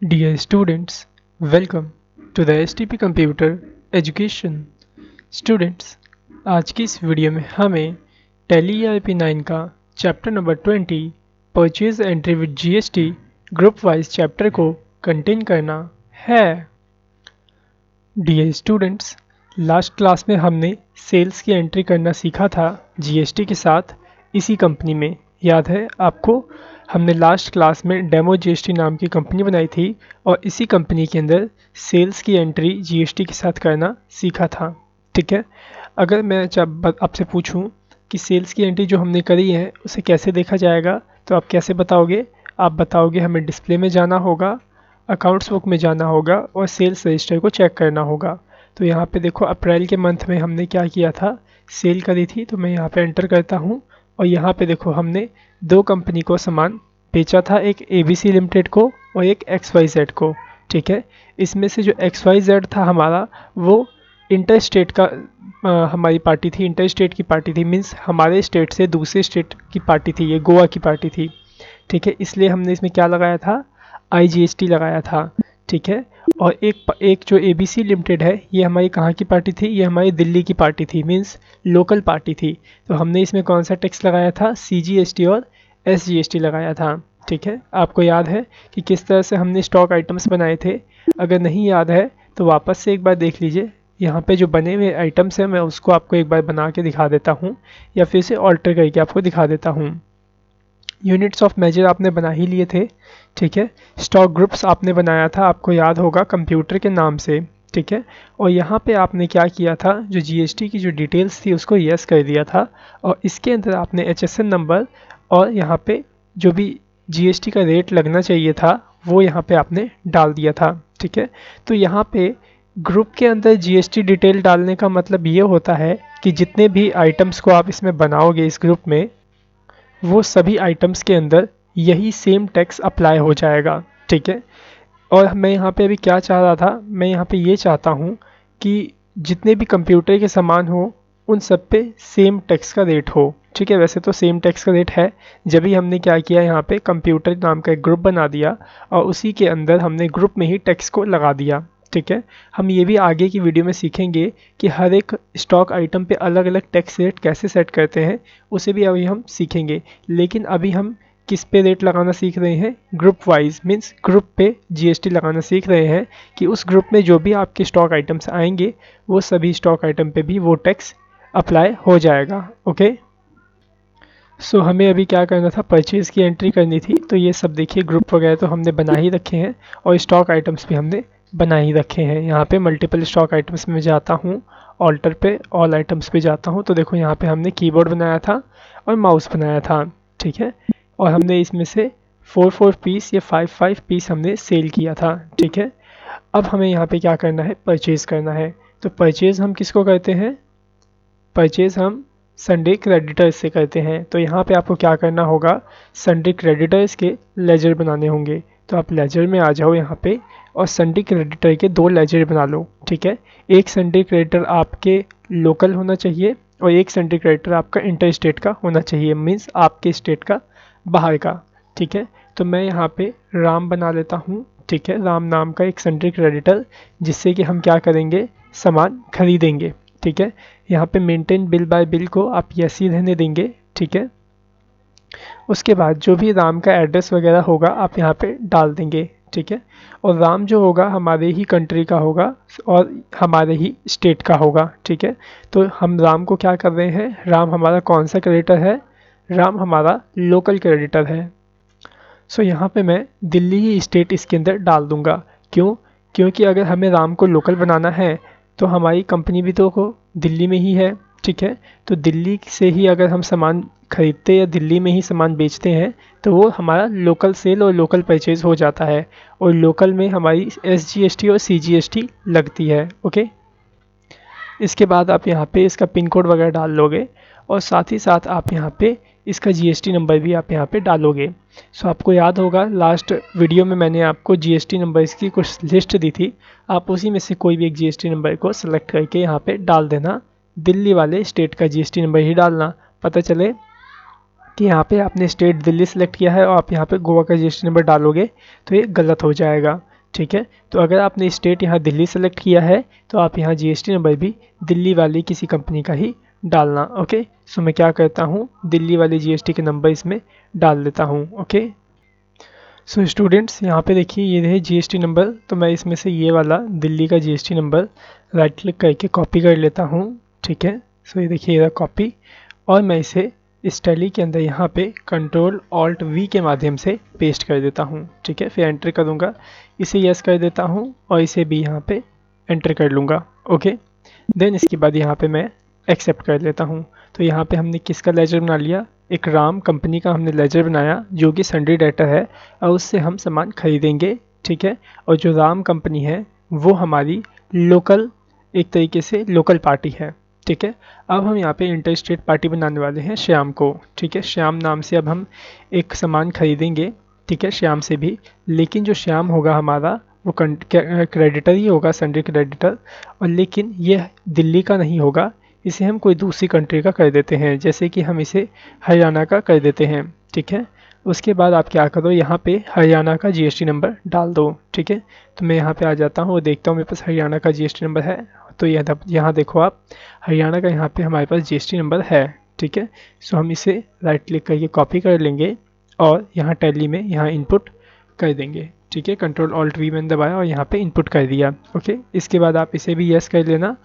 Dear students, welcome to the STP Computer Education. Students, आज की इस वीडियो में हमें Tally ERP9 का chapter number 20 purchase entry with GST group wise chapter को कंटेन करना है। डियर स्टूडेंट्स, लास्ट क्लास में हमने सेल्स की एंट्री करना सीखा था GST के साथ इसी कंपनी में। याद है आपको? हमने लास्ट क्लास में डेमो GST नाम की कंपनी बनाई थी और इसी कंपनी के अंदर सेल्स की एंट्री GST के साथ करना सीखा था। ठीक है, अगर मैं जब आपसे पूछूं कि सेल्स की एंट्री जो हमने करी है उसे कैसे देखा जाएगा, तो आप कैसे बताओगे? आप बताओगे हमें डिस्प्ले में जाना होगा, अकाउंट्स बुक में जाना होगा और सेल्स रजिस्टर को चेक करना होगा। तो यहाँ पे देखो, अप्रैल के मंथ में हमने क्या किया था, सेल करी थी, तो मैं यहाँ पे एंटर करता हूँ और यहाँ पे देखो हमने दो कंपनी को सामान बेचा था, एक ABC लिमिटेड को और एक XYZ को। ठीक है, इसमें से जो XYZ था हमारा, वो इंटर स्टेट का हमारी पार्टी थी, इंटर स्टेट की पार्टी थी, मीन्स हमारे स्टेट से दूसरे स्टेट की पार्टी थी, ये गोवा की पार्टी थी। ठीक है, इसलिए हमने इसमें क्या लगाया था, IGST लगाया था। ठीक है, और एक जो ABC लिमिटेड है, ये हमारी कहाँ की पार्टी थी, ये हमारी दिल्ली की पार्टी थी, मीन्स लोकल पार्टी थी। तो हमने इसमें कौन सा टैक्स लगाया था, CGST और SGST लगाया था। ठीक है, आपको याद है कि किस तरह से हमने स्टॉक आइटम्स बनाए थे? अगर नहीं याद है तो वापस से एक बार देख लीजिए। यहाँ पे जो बने हुए आइटम्स हैं मैं उसको आपको एक बार बना के दिखा देता हूँ या फिर से ऑल्टर करके आपको दिखा देता हूँ। यूनिट्स ऑफ मेजर आपने बना ही लिए थे। ठीक है, स्टॉक ग्रुप्स आपने बनाया था, आपको याद होगा, कंप्यूटर के नाम से। ठीक है, और यहाँ पे आपने क्या किया था, जो GST की जो डिटेल्स थी उसको यस कर दिया था और इसके अंदर आपने HSN नंबर और यहाँ पे जो भी GST का रेट लगना चाहिए था वो यहाँ पे आपने डाल दिया था। ठीक है, तो यहाँ पे ग्रुप के अंदर GST डिटेल डालने का मतलब ये होता है कि जितने भी आइटम्स को आप इसमें बनाओगे इस ग्रुप में, वो सभी आइटम्स के अंदर यही सेम टैक्स अप्लाई हो जाएगा। ठीक है, और मैं यहाँ पे अभी क्या चाह रहा था, मैं यहाँ पे ये चाहता हूँ कि जितने भी कंप्यूटर के सामान हो उन सब पे सेम टैक्स का रेट हो। ठीक है, वैसे तो सेम टैक्स का रेट है, जब भी हमने क्या किया, यहाँ पे कंप्यूटर नाम का एक ग्रुप बना दिया और उसी के अंदर हमने ग्रुप में ही टैक्स को लगा दिया। ठीक है, हम ये भी आगे की वीडियो में सीखेंगे कि हर एक स्टॉक आइटम पे अलग अलग टैक्स रेट कैसे सेट करते हैं, उसे भी अभी हम सीखेंगे। लेकिन अभी हम किस पे रेट लगाना सीख रहे हैं, ग्रुप वाइज, मीन्स ग्रुप पे GST लगाना सीख रहे हैं कि उस ग्रुप में जो भी आपके स्टॉक आइटम्स आएंगे वो सभी स्टॉक आइटम पे भी वो टैक्स अप्लाई हो जाएगा। ओके, सो हमें अभी क्या करना था, परचेज़ की एंट्री करनी थी। तो ये सब देखिए, ग्रुप वगैरह तो हमने बना ही रखे हैं और स्टॉक आइटम्स भी हमने बना ही रखे हैं। यहाँ पे मल्टीपल स्टॉक आइटम्स में जाता हूँ, ऑल्टर पे ऑल आइटम्स पे जाता हूँ, तो देखो यहाँ पे हमने कीबोर्ड बनाया था और माउस बनाया था। ठीक है, और हमने इसमें से 4 पीस या 5 पीस हमने सेल किया था। ठीक है, अब हमें यहाँ पे क्या करना है, परचेज़ करना है। तो परचेज़ हम किसको करते हैं, परचेज़ हम संडे क्रेडिटर्स से करते हैं। तो यहाँ पे आपको क्या करना होगा, संडे क्रेडिटर्स के लेजर बनाने होंगे। तो आप लेजर में आ जाओ यहाँ पे और संडे क्रेडिटर के दो लेजर बना लो। ठीक है, एक संडे क्रेडिटर आपके लोकल होना चाहिए और एक संडे क्रेडिटर आपका इंटर स्टेट का होना चाहिए, मीन्स आपके स्टेट का बाहर का। ठीक है, तो मैं यहाँ पे राम बना लेता हूँ। ठीक है, राम नाम का एक संडे क्रेडिटर, जिससे कि हम क्या करेंगे, सामान खरीदेंगे। ठीक है, यहाँ पे मेंटेन बिल बाय बिल को आप यस ही रहने देंगे। ठीक है, उसके बाद जो भी राम का एड्रेस वगैरह होगा आप यहाँ पे डाल देंगे। ठीक है, और राम जो होगा हमारे ही कंट्री का होगा और हमारे ही स्टेट का होगा। ठीक है, तो हम राम को क्या कर रहे हैं, राम हमारा कौन सा क्रेडिटर है, राम हमारा लोकल क्रेडिटर है। सो यहाँ पे मैं दिल्ली ही स्टेट इसके अंदर डाल दूंगा। क्यों? क्योंकि अगर हमें राम को लोकल बनाना है तो हमारी कंपनी भी तो को दिल्ली में ही है। ठीक है, तो दिल्ली से ही अगर हम सामान खरीदते या दिल्ली में ही सामान बेचते हैं तो वो हमारा लोकल सेल और लोकल परचेज हो जाता है और लोकल में हमारी SGST और CGST लगती है। ओके, इसके बाद आप यहाँ पे इसका पिन कोड वगैरह डाल लोगे और साथ ही साथ आप यहाँ पे इसका GST नंबर भी आप यहाँ पे डालोगे। सो आपको याद होगा लास्ट वीडियो में मैंने आपको GST नंबर्स की कुछ लिस्ट दी थी, आप उसी में से कोई भी एक GST नंबर को सेलेक्ट करके यहाँ पे डाल देना। दिल्ली वाले स्टेट का GST नंबर ही डालना, पता चले कि यहाँ पे आपने स्टेट दिल्ली सेलेक्ट किया है और आप यहाँ पे गोवा का GST नंबर डालोगे तो ये गलत हो जाएगा। ठीक है। तो अगर आपने स्टेट यहाँ दिल्ली सेलेक्ट किया है तो आप यहाँ जीएसटी नंबर भी दिल्ली वाली किसी कंपनी का ही डालना। ओके, सो मैं क्या करता हूँ, दिल्ली वाले जीएसटी के नंबर इसमें डाल देता हूँ। ओके, सो स्टूडेंट्स यहाँ पे देखिए ये रहे जीएसटी नंबर, तो मैं इसमें से ये वाला दिल्ली का जीएसटी नंबर राइट क्लिक करके कॉपी कर लेता हूँ। ठीक है, सो ये देखिए ये कॉपी, और मैं इसे इस टैली के अंदर यहाँ पे कंट्रोल ऑल्ट वी के माध्यम से पेस्ट कर देता हूँ। ठीक है, फिर एंटर करूँगा, इसे यस कर देता हूँ और इसे भी यहाँ पे एंटर कर लूँगा। ओके, देन इसके बाद यहाँ पे मैं एक्सेप्ट कर लेता हूँ। तो यहाँ पे हमने किसका लेजर बना लिया, एक राम कंपनी का हमने लेजर बनाया जो कि सन्डे डेटर है, और उससे हम सामान खरीदेंगे। ठीक है, और जो राम कंपनी है वो हमारी लोकल, एक तरीके से लोकल पार्टी है। ठीक है, अब हम यहाँ पे इंटर स्टेट पार्टी बनाने वाले हैं श्याम को। ठीक है, श्याम नाम से अब हम एक सामान खरीदेंगे। ठीक है, श्याम से भी, लेकिन जो श्याम होगा हमारा वो क्रेडिटर ही होगा, सन्डे क्रेडिटर, और लेकिन ये दिल्ली का नहीं होगा, इसे हम कोई दूसरी कंट्री का कर देते हैं, जैसे कि हम इसे हरियाणा का कर देते हैं। ठीक है, उसके बाद आप क्या करो, यहाँ पे हरियाणा का जीएसटी नंबर डाल दो। ठीक है, तो मैं यहाँ पे आ जाता हूँ और देखता हूँ मेरे पास हरियाणा का जीएसटी नंबर है। तो यहाँ देखो आप, हरियाणा का यहाँ पे हमारे पास जीएसटी नंबर है। ठीक है, सो हम इसे राइट क्लिक करके कॉपी कर लेंगे और यहाँ टैली में यहाँ इनपुट कर देंगे। ठीक है, कंट्रोल ऑल्ट वी मैंने दबाया और यहाँ पे इनपुट कर दिया। ओके, इसके बाद आप इसे भी यस कर लेना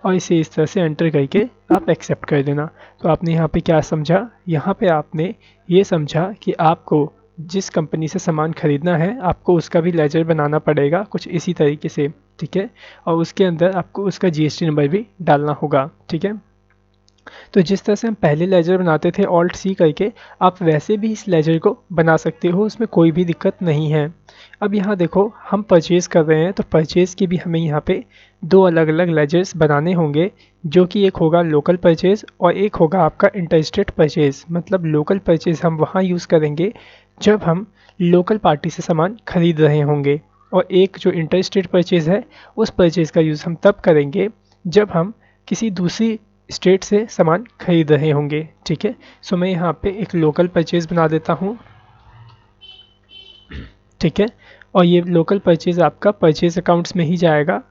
और इसे इस तरह से एंटर करके आप एक्सेप्ट कर देना। तो आपने यहाँ पे क्या समझा, यहाँ पे आपने ये समझा कि आपको जिस कंपनी से सामान खरीदना है आपको उसका भी लेजर बनाना पड़ेगा कुछ इसी तरीके से। ठीक है, और उसके अंदर आपको उसका जीएसटी नंबर भी डालना होगा। ठीक है, तो जिस तरह से हम पहले लेजर बनाते थे ऑल्ट सी करके, आप वैसे भी इस लेजर को बना सकते हो, उसमें कोई भी दिक्कत नहीं है। अब यहाँ देखो हम परचेज़ कर रहे हैं, तो परचेज़ के भी हमें यहाँ पे दो अलग अलग लेजर्स बनाने होंगे, जो कि एक होगा लोकल परचेज़ और एक होगा आपका इंटरस्टेट परचेज़। मतलब लोकल परचेज़ हम वहाँ यूज़ करेंगे जब हम लोकल पार्टी से सामान खरीद रहे होंगे, और एक जो इंटरस्टेट परचेज़ है उस परचेज़ का यूज़ हम तब करेंगे जब हम किसी दूसरी स्टेट से सामान खरीद रहे होंगे। ठीक है, सो मैं यहाँ पे एक लोकल परचेज़ बना देता हूँ। ठीक है, और ये लोकल परचेज़ आपका परचेज़ अकाउंट्स में ही जाएगा।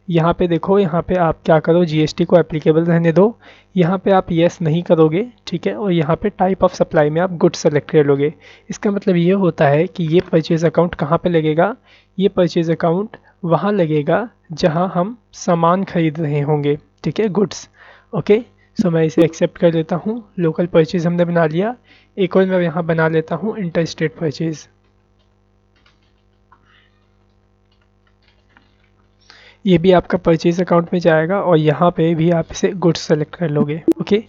यहाँ पे देखो, यहाँ पे आप क्या करो, जीएसटी को एप्लीकेबल रहने दो, यहाँ पे आप यस नहीं करोगे। ठीक है, और यहाँ पे टाइप ऑफ सप्लाई में आप गुड्स सेलेक्ट कर लोगे। इसका मतलब ये होता है कि ये परचेज़ अकाउंट कहाँ पे लगेगा, ये परचेज़ अकाउंट वहाँ लगेगा जहाँ हम सामान खरीद रहे होंगे। ठीक है, गुड्स। ओके, सो मैं इसे एक्सेप्ट कर लेता हूँ। लोकल परचेज़ हमने बना लिया, एक और मैं यहाँ बना लेता हूँ इंटर स्टेट परचेज़। ये भी आपका परचेज़ अकाउंट में जाएगा और यहाँ पे भी आप इसे गुड्स सेलेक्ट कर लोगे। ओके,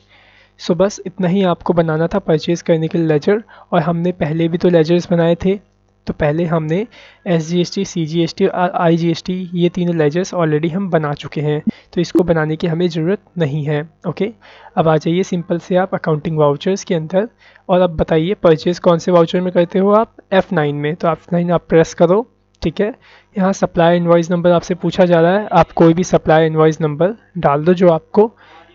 सो बस इतना ही आपको बनाना था परचेज़ करने के लिए लेजर, और हमने पहले भी तो लेजर्स बनाए थे। तो पहले हमने SGST, CGST और IGST ये तीनों लेजर्स ऑलरेडी हम बना चुके हैं, तो इसको बनाने की हमें ज़रूरत नहीं है। ओके, अब आ जाइए सिंपल से आप अकाउंटिंग वाउचर्स के अंदर, और अब बताइए परचेज़ कौन से वाउचर में करते हो आप, F9 में। तो F9 आप प्रेस करो। ठीक है, यहाँ सप्लाई इनवॉइस नंबर आपसे पूछा जा रहा है, आप कोई भी सप्लाई इनवॉइस नंबर डाल दो जो आपको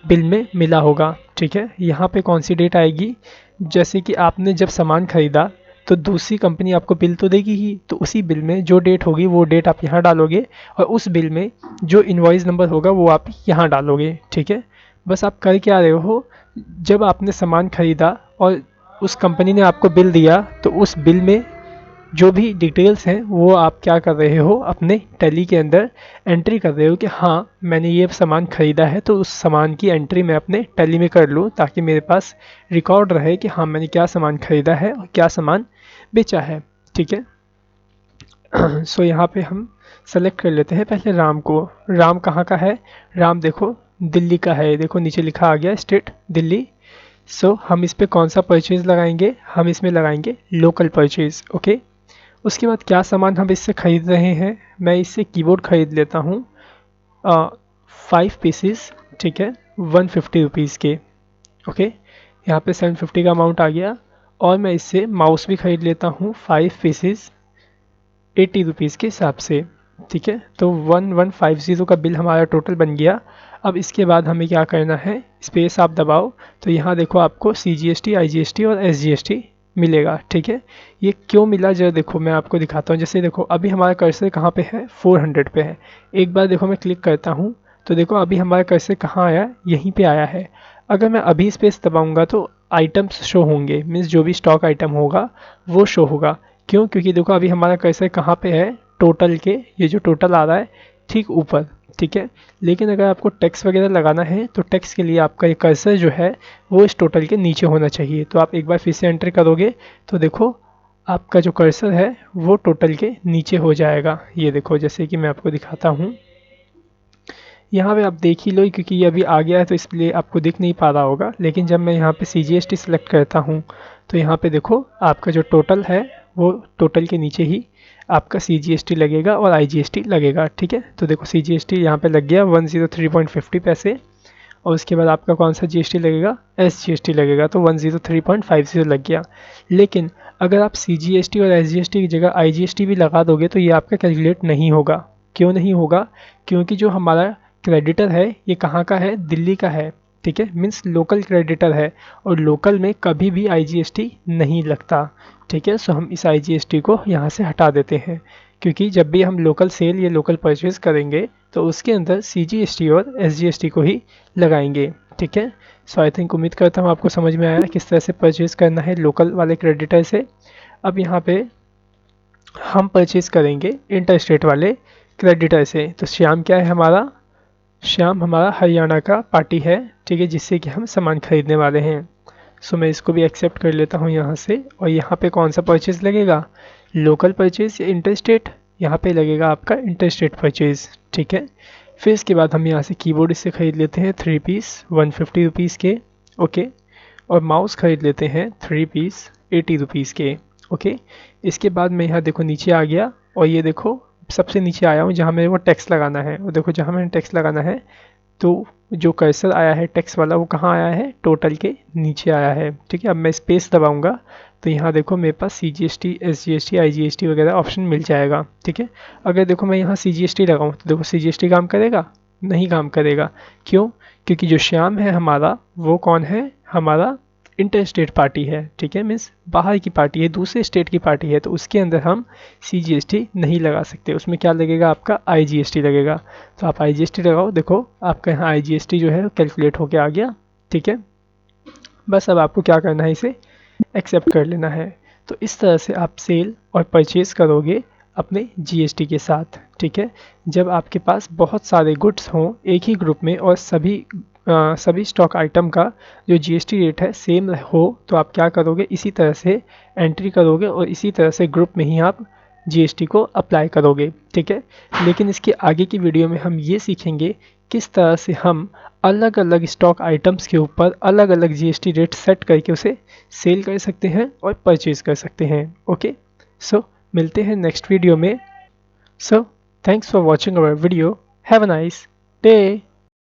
बिल में मिला होगा। ठीक है, यहाँ पे कौन सी डेट आएगी, जैसे कि आपने जब सामान खरीदा तो दूसरी कंपनी आपको बिल तो देगी ही, तो उसी बिल में जो डेट होगी वो डेट आप यहाँ डालोगे, और उस बिल में जो इनवॉइस नंबर होगा वो आप यहाँ डालोगे। ठीक है, बस आप कर क्या रहे हो, जब आपने सामान खरीदा और उस कंपनी ने आपको बिल दिया, तो उस बिल में जो भी डिटेल्स हैं वो आप क्या कर रहे हो, अपने टैली के अंदर एंट्री कर रहे हो कि हाँ मैंने ये सामान ख़रीदा है, तो उस सामान की एंट्री मैं अपने टैली में कर लूँ, ताकि मेरे पास रिकॉर्ड रहे कि हाँ मैंने क्या सामान ख़रीदा है और क्या सामान बेचा है। ठीक है, सो यहाँ पे हम सेलेक्ट कर लेते हैं पहले राम को। राम कहाँ का है, राम देखो दिल्ली का है, देखो नीचे लिखा आ गया स्टेट दिल्ली। सो हम इस पर कौन सा परचेज़ लगाएंगे, हम इसमें लगाएंगे लोकल परचेज़। ओके, उसके बाद क्या सामान हम इससे ख़रीद रहे हैं, मैं इससे कीबोर्ड ख़रीद लेता हूँ 5 पीसीस। ठीक है, 150 रुपीज़ के। ओके, यहाँ पे 750 का अमाउंट आ गया, और मैं इससे माउस भी ख़रीद लेता हूँ 5 पीसीस 80 रुपीज़ के हिसाब से। ठीक है, तो 1150 का बिल हमारा टोटल बन गया। अब इसके बाद हमें क्या करना है, स्पेस आप दबाओ, तो यहाँ देखो आपको CGST, IGST और SGST मिलेगा। ठीक है, ये क्यों मिला जरा देखो मैं आपको दिखाता हूँ। जैसे देखो अभी हमारा कर्सर कहाँ पे है, 400 पे है। एक बार देखो मैं क्लिक करता हूँ तो देखो अभी हमारा कर्सर कहाँ आया, यहीं पे आया है। अगर मैं अभी स्पेस दबाऊंगा तो आइटम्स शो होंगे, मीन्स जो भी स्टॉक आइटम होगा वो शो होगा। क्यों, क्योंकि देखो अभी हमारा कर्सर कहाँ पे है, टोटल के, ये जो टोटल आ रहा है ठीक ऊपर। ठीक है, लेकिन अगर आपको टेक्स्ट वगैरह लगाना है तो टेक्स्ट के लिए आपका ये कर्सर जो है वो इस टोटल के नीचे होना चाहिए। तो आप एक बार फिर से एंटर करोगे तो देखो आपका जो कर्सर है वो टोटल के नीचे हो जाएगा। ये देखो जैसे कि मैं आपको दिखाता हूँ, यहाँ पे आप देख ही लो, क्योंकि ये अभी आ गया है तो इसलिए आपको दिख नहीं पा रहा होगा। लेकिन जब मैं यहाँ पे CGST सेलेक्ट करता हूँ तो यहाँ पे देखो आपका जो टोटल है वो टोटल के नीचे ही आपका CGST लगेगा और IGST लगेगा। ठीक है, तो देखो CGST यहाँ पे लग गया 103.50 पैसे, और उसके बाद आपका कौन सा GST लगेगा, SGST लगेगा, तो 103.50 लग गया। लेकिन अगर आप CGST और SGST की जगह IGST भी लगा दोगे तो ये आपका कैलकुलेट नहीं होगा। क्यों नहीं होगा, क्योंकि जो हमारा क्रेडिटर है ये कहाँ का है, दिल्ली का है। ठीक है, मीन्स लोकल क्रेडिटर है, और लोकल में कभी भी IGST नहीं लगता। ठीक है, सो हम इस IGST को यहाँ से हटा देते हैं, क्योंकि जब भी हम लोकल सेल या लोकल परचेज करेंगे तो उसके अंदर CGST और SGST को ही लगाएंगे। ठीक है, सो आई थिंक उम्मीद करता हूँ आपको समझ में आया किस तरह से परचेज करना है लोकल वाले क्रेडिटर से। अब यहाँ पे हम परचेज करेंगे इंटर स्टेट वाले क्रेडिटर से। तो श्याम क्या है हमारा, श्याम हमारा हरियाणा का पार्टी है। ठीक है, जिससे कि हम सामान खरीदने वाले हैं। सो मैं इसको भी एक्सेप्ट कर लेता हूँ यहाँ से, और यहाँ पे कौन सा परचेज लगेगा, लोकल परचेज या इंटर स्टेट, यहाँ पे लगेगा आपका इंटर स्टेट परचेज। ठीक है, फिर इसके बाद हम यहाँ से कीबोर्ड इससे ख़रीद लेते हैं 3 पीस 150 रुपीज़ के। ओके, और माउस ख़रीद लेते हैं 3 पीस 80 रुपीज़ के। ओके, इसके बाद मैं यहाँ देखो नीचे आ गया, और ये देखो सबसे नीचे आया हूँ जहाँ मेरे को टैक्स लगाना है। और देखो जहाँ मैंने टैक्स लगाना है तो जो कर्सर आया है टैक्स वाला वो कहाँ आया है, टोटल के नीचे आया है। ठीक है, अब मैं स्पेस दबाऊंगा तो यहाँ देखो मेरे पास CGST SGST IGST वगैरह ऑप्शन मिल जाएगा। ठीक है, अगर देखो मैं यहाँ CGST लगाऊँ तो देखो CGST काम करेगा, नहीं काम करेगा। क्यों, क्योंकि जो श्याम है हमारा वो कौन है, हमारा इंटर स्टेट पार्टी है। ठीक है, मीन्स बाहर की पार्टी है, दूसरे स्टेट की पार्टी है, तो उसके अंदर हम CGST नहीं लगा सकते। उसमें क्या लगेगा, आपका IGST लगेगा। तो आप IGST लगाओ, देखो आपका यहाँ IGST जो है कैलकुलेट होके आ गया। ठीक है, बस अब आपको क्या करना है, इसे एक्सेप्ट कर लेना है। तो इस तरह से आप सेल और परचेज करोगे अपने GST के साथ। ठीक है, जब आपके पास बहुत सारे गुड्स हों एक ही ग्रुप में और सभी स्टॉक आइटम का जो GST रेट है सेम हो, तो आप क्या करोगे, इसी तरह से एंट्री करोगे और इसी तरह से ग्रुप में ही आप GST को अप्लाई करोगे। ठीक है, लेकिन इसके आगे की वीडियो में हम ये सीखेंगे किस तरह से हम अलग अलग स्टॉक आइटम्स के ऊपर अलग अलग GST रेट सेट करके उसे सेल कर सकते हैं और परचेज कर सकते हैं। ओके, सो मिलते हैं नेक्स्ट वीडियो में। So thanks for watching our video, have a nice day.